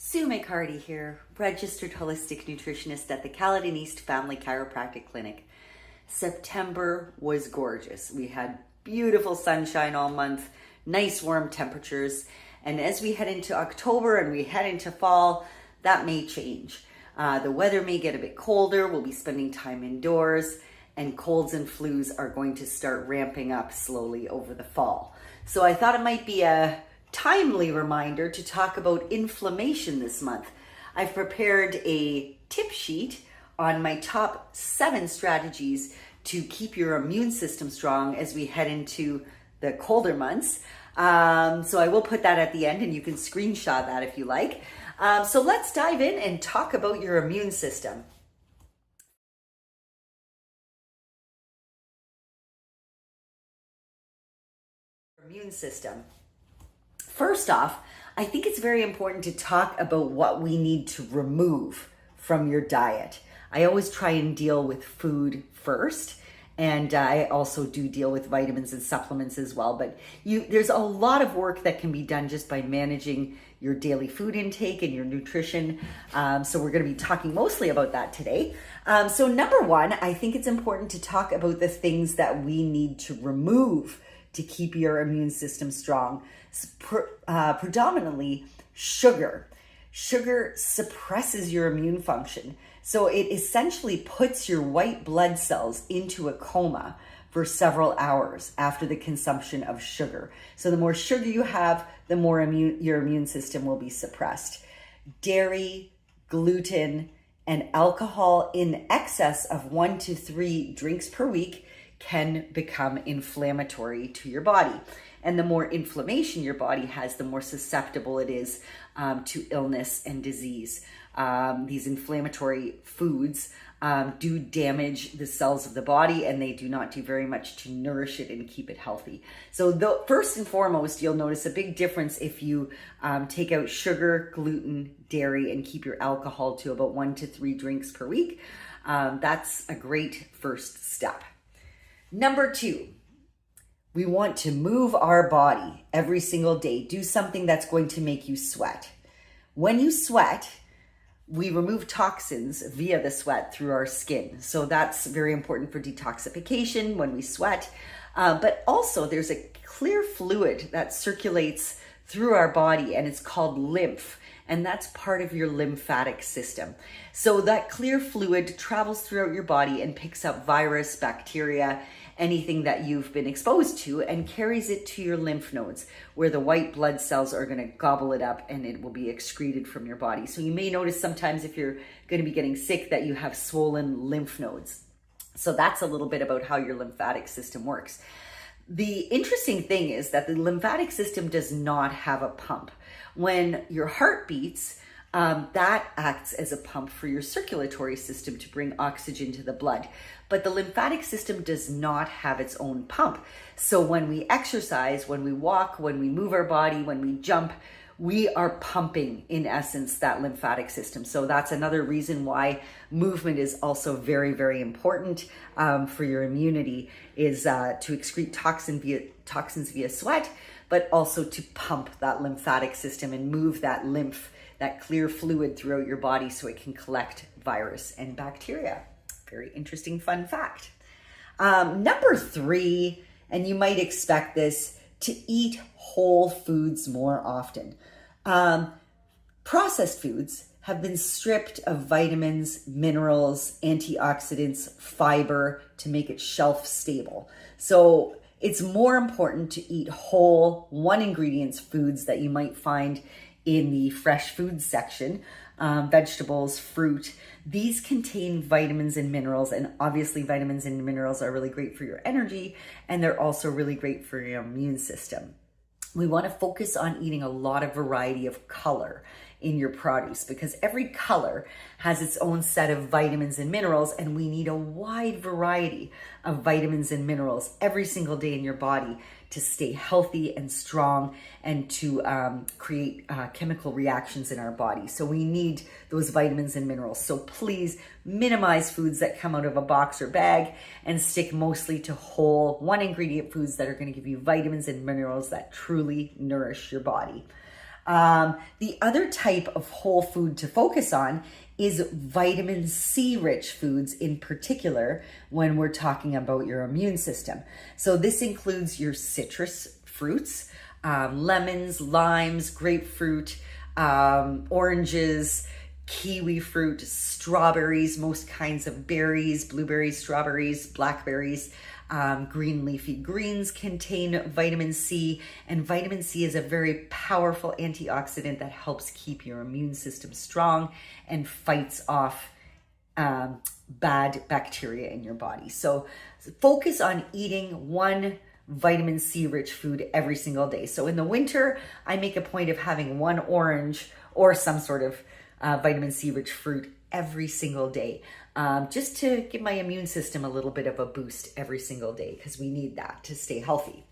Sue McHardy here, Registered Holistic Nutritionist at the Caledon East Family Chiropractic Clinic. September was gorgeous. We had beautiful sunshine all month, nice warm temperatures, and as we head into October and we head into fall, that may change. The weather may get a bit colder, we'll be spending time indoors, and colds and flus are going to start ramping up slowly over the fall. So I thought it might be a timely reminder to talk about inflammation this month. I've prepared a tip sheet on my top 7 strategies to keep your immune system strong as we head into the colder months. So I will put that at the end and you can screenshot that if you like. So let's dive in and talk about your immune system. First off, I think it's very important to talk about what we need to remove from your diet. I always try and deal with food first, and I also do deal with vitamins and supplements as well. But there's a lot of work that can be done just by managing your daily food intake and your nutrition. So we're going to be talking mostly about that today. So number one, I think it's important to talk about the things that we need to remove to keep your immune system strong. Predominantly sugar. Sugar suppresses your immune function. So it essentially puts your white blood cells into a coma for several hours after the consumption of sugar. So the more sugar you have, the more your immune system will be suppressed. Dairy, gluten, and alcohol in excess of 1 to 3 drinks per week can become inflammatory to your body. And the more inflammation your body has, the more susceptible it is to illness and disease. These inflammatory foods do damage the cells of the body, and they do not do very much to nourish it and keep it healthy. So first and foremost, you'll notice a big difference if you take out sugar, gluten, dairy, and keep your alcohol to about 1 to 3 drinks per week. That's a great first step. Number 2, we want to move our body every single day. Do something that's going to make you sweat. When you sweat, we remove toxins via the sweat through our skin. So that's very important for detoxification when we sweat. But also there's a clear fluid that circulates through our body, and it's called lymph. And that's part of your lymphatic system. So that clear fluid travels throughout your body and picks up virus, bacteria, anything that you've been exposed to, and carries it to your lymph nodes, where the white blood cells are going to gobble it up and it will be excreted from your body. So you may notice sometimes if you're going to be getting sick that you have swollen lymph nodes. So that's a little bit about how your lymphatic system works. The interesting thing is that the lymphatic system does not have a pump. When your heart beats, that acts as a pump for your circulatory system to bring oxygen to the blood. But the lymphatic system does not have its own pump. So when we exercise, when we walk, when we move our body, when we jump, we are pumping, in essence, that lymphatic system. So that's another reason why movement is also very, very important for your immunity, is to excrete toxins via sweat, but also to pump that lymphatic system and move that lymph, that clear fluid throughout your body so it can collect virus and bacteria. Very interesting fun fact. Number 3, and you might expect this, to eat whole foods more often. Processed foods have been stripped of vitamins, minerals, antioxidants, fiber to make it shelf stable. So it's more important to eat whole, one ingredients foods that you might find in the fresh food section, vegetables, fruit. These contain vitamins and minerals, and obviously vitamins and minerals are really great for your energy, and they're also really great for your immune system. We want to focus on eating a lot of variety of color in your produce, because every color has its own set of vitamins and minerals, and we need a wide variety of vitamins and minerals every single day in your body to stay healthy and strong and to create chemical reactions in our body. So we need those vitamins and minerals. So please minimize foods that come out of a box or bag and stick mostly to whole, one ingredient foods that are going to give you vitamins and minerals that truly nourish your body. The other type of whole food to focus on is vitamin C rich foods, in particular when we're talking about your immune system. So this includes your citrus fruits, lemons, limes, grapefruit, oranges, kiwi fruit, strawberries, most kinds of berries, blueberries, strawberries, blackberries. Green leafy greens contain vitamin C, and vitamin C is a very powerful antioxidant that helps keep your immune system strong and fights off bad bacteria in your body. So focus on eating one vitamin C rich food every single day. So in the winter, I make a point of having one orange or some sort of vitamin C rich fruit every single day, just to give my immune system a little bit of a boost every single day, because we need that to stay healthy.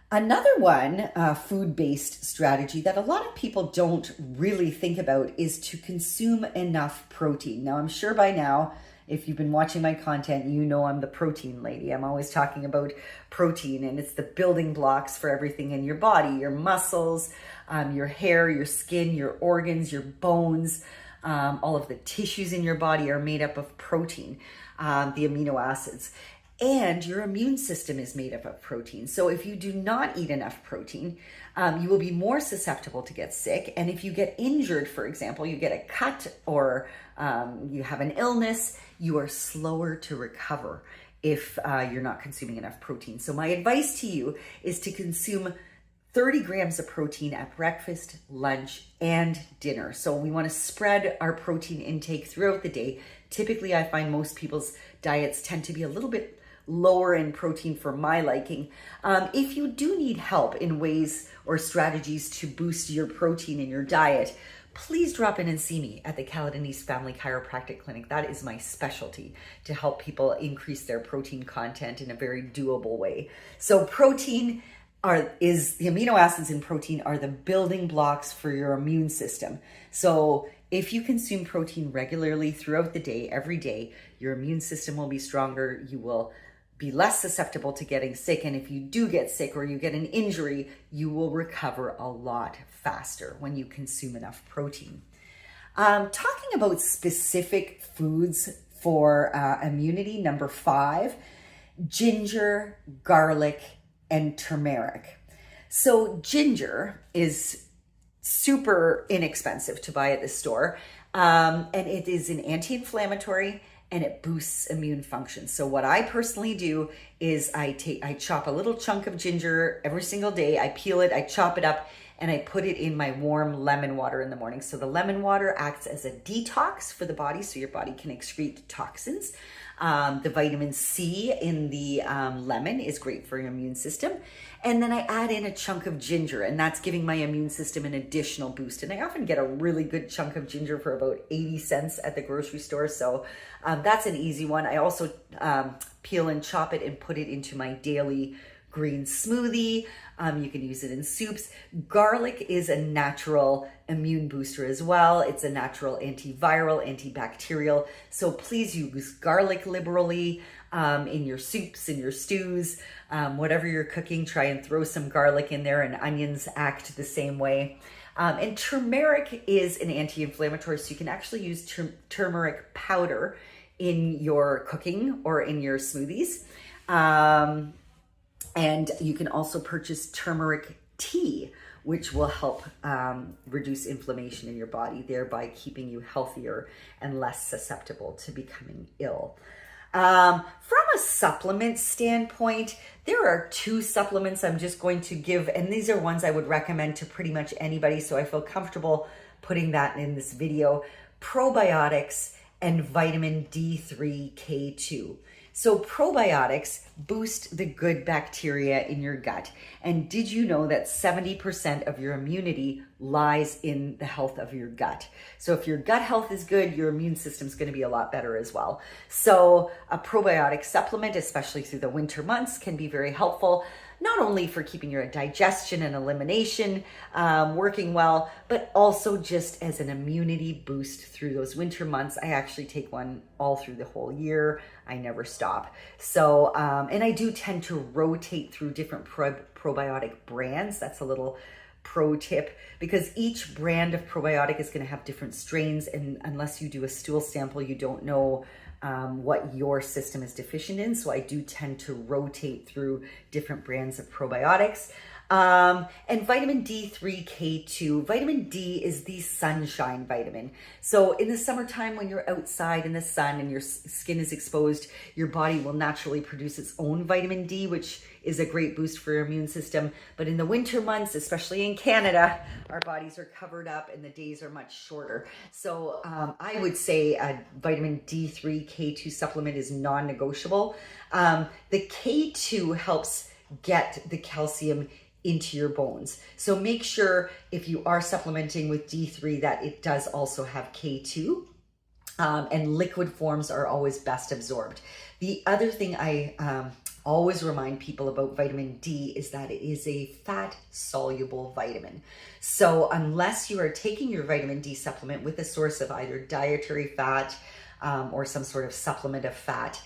Another one, food-based strategy that a lot of people don't really think about is to consume enough protein. Now, I'm sure by now, if you've been watching my content, you know I'm the protein lady. I'm always talking about protein, and it's the building blocks for everything in your body, your muscles, your hair, your skin, your organs, your bones. All of the tissues in your body are made up of protein, the amino acids. And your immune system is made up of protein. So if you do not eat enough protein, you will be more susceptible to get sick. And if you get injured, for example, you get a cut or you have an illness, you are slower to recover if you're not consuming enough protein. So my advice to you is to consume 30 grams of protein at breakfast, lunch, and dinner. So we want to spread our protein intake throughout the day. Typically, I find most people's diets tend to be a little bit lower in protein for my liking. If you do need help in ways or strategies to boost your protein in your diet, please drop in and see me at the Caledon East Family Chiropractic Clinic. That is my specialty, to help people increase their protein content in a very doable way. So protein is the amino acids in protein are the building blocks for your immune system. So if you consume protein regularly throughout the day, every day, your immune system will be stronger. You will be less susceptible to getting sick. And if you do get sick or you get an injury, you will recover a lot faster when you consume enough protein. Talking about specific foods for immunity, number 5, ginger, garlic, and turmeric. So ginger is super inexpensive to buy at the store. And it is an anti-inflammatory and it boosts immune function. So what I personally do is I chop a little chunk of ginger every single day. I peel it, I chop it up, and I put it in my warm lemon water in the morning. So the lemon water acts as a detox for the body, so your body can excrete toxins. The vitamin C in the lemon is great for your immune system. And then I add in a chunk of ginger, and that's giving my immune system an additional boost. And I often get a really good chunk of ginger for about 80 cents at the grocery store. So that's an easy one. I also peel and chop it and put it into my daily green smoothie. You can use it in soups. Garlic is a natural immune booster as well. It's a natural antiviral, antibacterial. So please use garlic liberally in your soups, in your stews, whatever you're cooking. Try and throw some garlic in there, and onions act the same way. And turmeric is an anti-inflammatory, so you can actually use turmeric powder in your cooking or in your smoothies. And you can also purchase turmeric tea, which will help reduce inflammation in your body, thereby keeping you healthier and less susceptible to becoming ill. From a supplement standpoint, there are 2 supplements I'm just going to give, and these are ones I would recommend to pretty much anybody, so I feel comfortable putting that in this video. Probiotics and vitamin D3K2. So probiotics boost the good bacteria in your gut. And did you know that 70% of your immunity lies in the health of your gut? So if your gut health is good, your immune system is going to be a lot better as well. So a probiotic supplement, especially through the winter months, can be very helpful, not only for keeping your digestion and elimination working well, but also just as an immunity boost through those winter months. I actually take one all through the whole year. I never stop. So, and I do tend to rotate through different probiotic brands. That's a little pro tip, because each brand of probiotic is going to have different strains, and unless you do a stool sample, you don't know what your system is deficient in. So I do tend to rotate through different brands of probiotics. And vitamin D3, K2. Vitamin D is the sunshine vitamin. So in the summertime, when you're outside in the sun and your skin is exposed, your body will naturally produce its own vitamin D, which is a great boost for your immune system. But in the winter months, especially in Canada, our bodies are covered up and the days are much shorter. So I would say a vitamin D3, K2 supplement is non-negotiable. The K2 helps get the calcium into your bones. So make sure if you are supplementing with D3 that it does also have K2, and liquid forms are always best absorbed. The other thing I always remind people about vitamin D is that it is a fat soluble vitamin. So unless you are taking your vitamin D supplement with a source of either dietary fat or some sort of supplement of fat,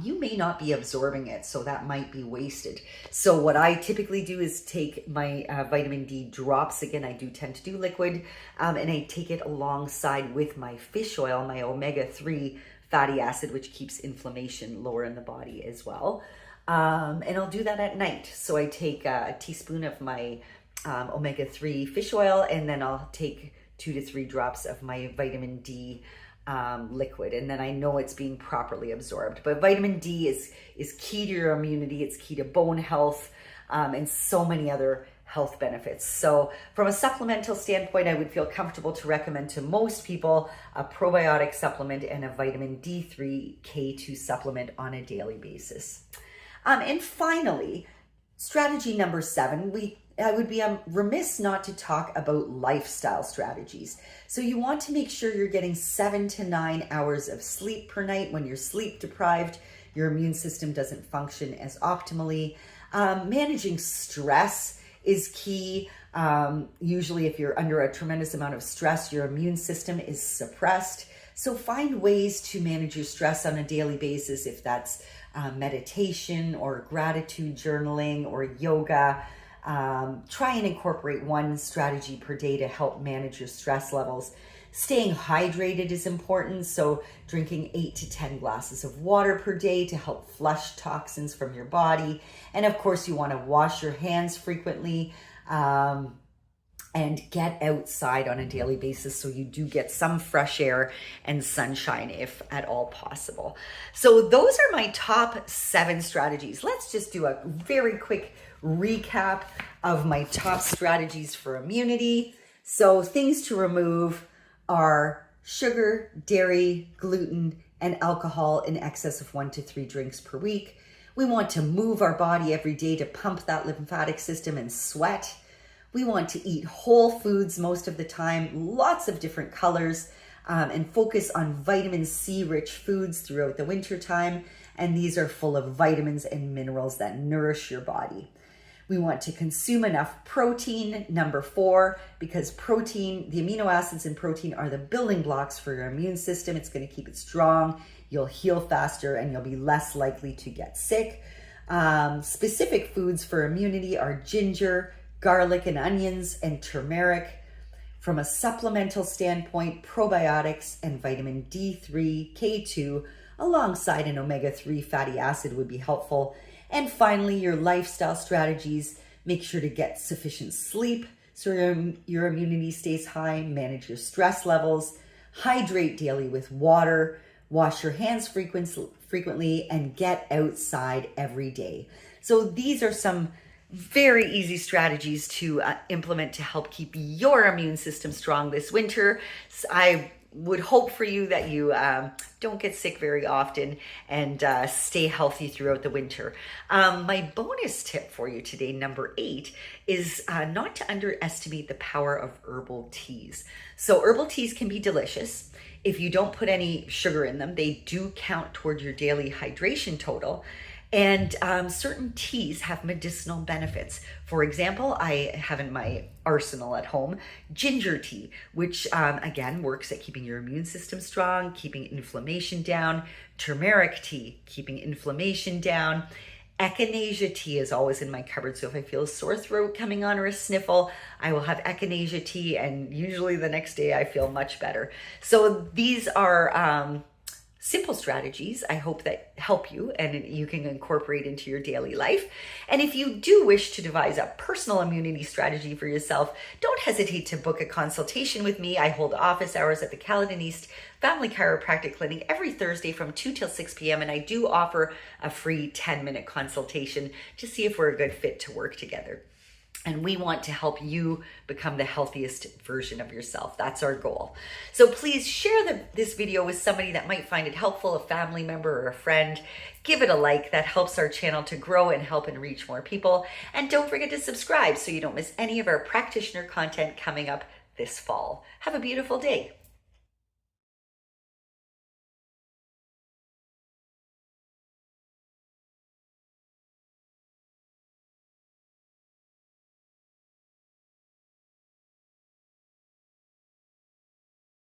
you may not be absorbing it, so that might be wasted. So what I typically do is take my vitamin D drops. Again, I do tend to do liquid, and I take it alongside with my fish oil, my omega-3 fatty acid, which keeps inflammation lower in the body as well. And I'll do that at night. So I take a teaspoon of my omega-3 fish oil, and then I'll take 2 to 3 drops of my vitamin D liquid, and then I know it's being properly absorbed. But vitamin D is key to your immunity, it's key to bone health, and so many other health benefits. So from a supplemental standpoint, I would feel comfortable to recommend to most people a probiotic supplement and a vitamin D3 K2 supplement on a daily basis. And finally, strategy number 7, I would be remiss not to talk about lifestyle strategies. So you want to make sure you're getting 7 to 9 hours of sleep per night. When you're sleep deprived, your immune system doesn't function as optimally. Managing stress is key. Usually if you're under a tremendous amount of stress, your immune system is suppressed. So find ways to manage your stress on a daily basis, if that's meditation or gratitude journaling or yoga. Try and incorporate one strategy per day to help manage your stress levels. Staying hydrated is important, so drinking 8 to 10 glasses of water per day to help flush toxins from your body. And of course, you want to wash your hands frequently and get outside on a daily basis so you do get some fresh air and sunshine if at all possible. So those are my top 7 strategies. Let's just do a very quick recap of my top strategies for immunity. So things to remove are sugar, dairy, gluten, and alcohol in excess of 1 to 3 drinks per week. We want to move our body every day to pump that lymphatic system and sweat. We want to eat whole foods most of the time, lots of different colors, and focus on vitamin C rich foods throughout the winter time. And these are full of vitamins and minerals that nourish your body. We want to consume enough protein, number 4, because protein, the amino acids in protein are the building blocks for your immune system. It's going to keep it strong. You'll heal faster and you'll be less likely to get sick. Specific foods for immunity are ginger, garlic and onions, and turmeric. From a supplemental standpoint, probiotics and vitamin D3, K2, alongside an omega-3 fatty acid would be helpful. And finally, your lifestyle strategies. Make sure to get sufficient sleep so your immunity stays high. Manage your stress levels. Hydrate daily with water. Wash your hands frequently and get outside every day. So these are some very easy strategies to implement to help keep your immune system strong this winter. So I would hope for you that you don't get sick very often and stay healthy throughout the winter. My bonus tip for you today, number 8, is not to underestimate the power of herbal teas. So herbal teas can be delicious. If you don't put any sugar in them, they do count toward your daily hydration total. And certain teas have medicinal benefits. For example, I have in my arsenal at home ginger tea, which again works at keeping your immune system strong, keeping inflammation down. Turmeric tea, keeping inflammation down. Echinacea tea is always in my cupboard. So if I feel a sore throat coming on or a sniffle, I will have echinacea tea, and usually the next day I feel much better. So these are simple strategies I hope that help you and you can incorporate into your daily life. And if you do wish to devise a personal immunity strategy for yourself, don't hesitate to book a consultation with me. I hold office hours at the Caledon East Family Chiropractic Clinic every Thursday from 2 till 6 p.m. And I do offer a free 10-minute consultation to see if we're a good fit to work together. And we want to help you become the healthiest version of yourself. That's our goal. So please share this video with somebody that might find it helpful, a family member or a friend. Give it a like. That helps our channel to grow and help and reach more people. And don't forget to subscribe so you don't miss any of our practitioner content coming up this fall. Have a beautiful day.